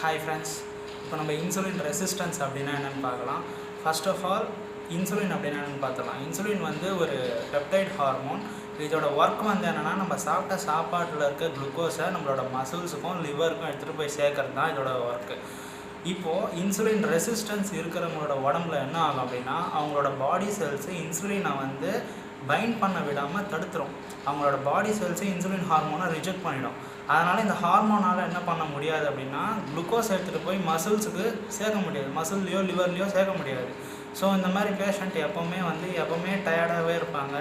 Hi friends, இப்போ நம்ம insulin resistance அப்படின்னா என்னென்னு பார்க்கலாம். ஃபர்ஸ்ட் ஆஃப் ஆல் இன்சுலின் அப்படின்னா என்னென்னு பார்த்தலாம். இன்சுலின் வந்து ஒரு பெப்டைட் ஹார்மோன். இதோட ஒர்க் வந்து என்னென்னா, நம்ம சாப்பிட்ட சாப்பாட்டில் இருக்க குளுக்கோஸை நம்மளோட மசில்ஸுக்கும் லிவருக்கும் எடுத்துகிட்டு போய் சேர்க்கறது தான் இதோட ஒர்க்கு. இப்போது இன்சுலின் ரெசிஸ்டன்ஸ் இருக்கிறவங்களோட உடம்புல என்ன ஆகும் அப்படின்னா, அவங்களோட பாடி செல்ஸு இன்சுலினை வந்து பைண்ட் பண்ண விடாமல் தடுத்துரும். அவங்களோட பாடி செல்ஸு இன்சுலின் ஹார்மோனை ரிஜெக்ட் பண்ணிடும். அதனால் இந்த ஹார்மோனால் என்ன பண்ண முடியாது அப்படின்னா, குளுக்கோஸ் எடுத்துகிட்டு போய் மசில்ஸுக்கு சேர்க்க முடியாது, மசில்லையோ லிவர்லையோ சேர்க்க முடியாது. ஸோ இந்த மாதிரி பேஷண்ட் எப்போவுமே டயர்டாகவே இருப்பாங்க,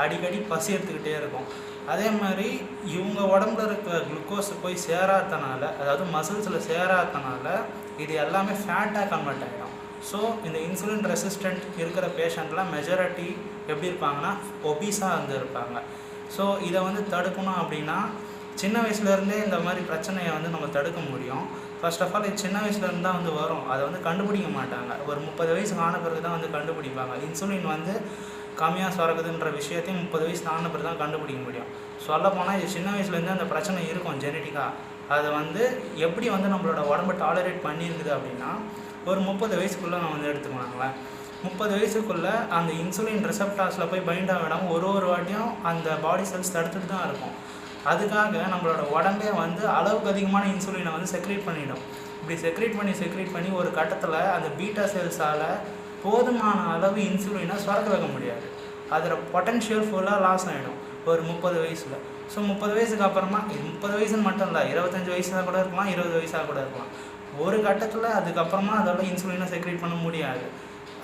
அடிக்கடி பசி எடுத்துக்கிட்டே இருக்கும். அதே மாதிரி இவங்க உடம்புல இருக்கிற குளுக்கோஸ் போய் சேராதனால, அதாவது மசில்ஸில் சேராதனால இது எல்லாமே ஃபேட்டாக கன்வெர்ட் ஆகிடும். ஸோ இந்த இன்சுலின் ரெசிஸ்டன்ட் இருக்கிற பேஷண்ட்லாம் மெஜாரிட்டி எப்படி இருப்பாங்கன்னா, ஒபீஸாக வந்து இருப்பாங்க. ஸோ இதை வந்து தடுக்கணும் அப்படின்னா, சின்ன வயசுலேருந்தே இந்த மாதிரி பிரச்சனையை வந்து நம்ம தடுக்க முடியும். ஃபர்ஸ்ட் ஆஃப் ஆல் இது சின்ன வயசுலேருந்து தான் வந்து வரும், அதை வந்து கண்டுபிடிக்க மாட்டாங்க. ஒரு 30 வயசு ஆன பிறகு தான் வந்து கண்டுபிடிப்பாங்க. இன்சுலின் வந்து கம்மியாக சுரக்குதுன்ற விஷயத்தையும் 30 வயசு ஆன பிறகு தான் கண்டுபிடிக்க முடியும். சொல்லப்போனால் இது சின்ன வயசுலேருந்து அந்த பிரச்சனை இருக்கும் ஜெனட்டிக்காக. அதை வந்து எப்படி வந்து நம்மளோட உடம்பு டாலரேட் பண்ணியிருக்குது அப்படின்னா, ஒரு 30 வயசுக்குள்ளே நம்ம வந்து எடுத்துக்கலாங்களேன். 30 வயசுக்குள்ளே அந்த இன்சுலின் ரிசப்டார்ஸில் போய் பைண்ட் ஆக விடாமல் ஒரு வாட்டியும் அந்த பாடி செல்ஸ் தடுத்துட்டு தான் இருக்கும். அதுக்காக நம்மளோட உடம்பே வந்து அளவுக்கு அதிகமான இன்சுலினை வந்து செக்ரேட் பண்ணிடும். இப்படி செக்ரேட் பண்ணி ஒரு கட்டத்தில் அந்த பீட்டா செல்ஸால் போதுமான அளவு இன்சுலினை சுரக்க வைக்க முடியாது. அதில் பொட்டன்ஷியல் ஃபுல்லாக லாஸ் ஆகிடும் ஒரு 30 வயசில். ஸோ 30 வயசுக்கு அப்புறமா, இது 30 வயசுன்னு மட்டும் இல்லை, 25 வயசாக கூட இருக்கலாம், 20 வயசாக கூட இருக்கலாம். ஒரு கட்டத்தில் அதுக்கப்புறமா அதோட இன்சுலினை செக்ரேட் பண்ண முடியாது.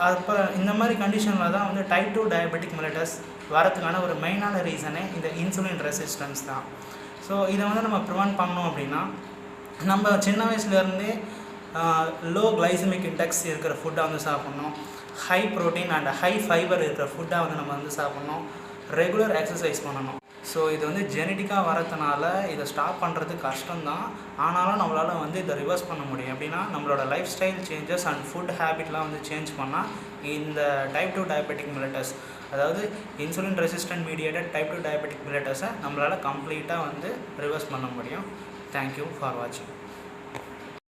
அப்போ இந்த மாதிரி கண்டிஷனில் தான் வந்து டைப் 2 டயபெட்டிக் மெலிட்டஸ் வரதுக்கான ஒரு மெயினான ரீசனே இந்த இன்சுலின் ரெசிஸ்டன்ஸ் தான். ஸோ இதை வந்து நம்ம ப்ரிவென்ட் பண்ணோம் அப்படின்னா, நம்ம சின்ன வயசுலேருந்தே லோ கிளைசமிக் இண்டெக்ஸ் இருக்கிற ஃபுட்டாக வந்து சாப்பிட்ணும், high protein and high fibre இருக்கிற ஃபுட்டாக வந்து நம்ம வந்து சாப்பிட்ணும், ரெகுலர் எக்ஸசைஸ் பண்ணணும். ஸோ இது வந்து ஜெனட்டிக்காக வரதுனால இதை ஸ்டாப் பண்ணுறது கஷ்டம்தான். ஆனாலும் நம்மளால் வந்து இதை ரிவர்ஸ் பண்ண முடியும். எப்படின்னா, நம்மளோட lifestyle changes and food ஹேபிட்லாம் வந்து சேஞ்ச் பண்ணால் இந்த டைப் 2 டயபெட்டிக் மெலிட்டஸ், அதாவது insulin resistant mediated type 2 diabetic மெலிட்டஸை நம்மளால் கம்ப்ளீட்டாக வந்து ரிவர்ஸ் பண்ண முடியும். தேங்க்யூ ஃபார் வாட்சிங்.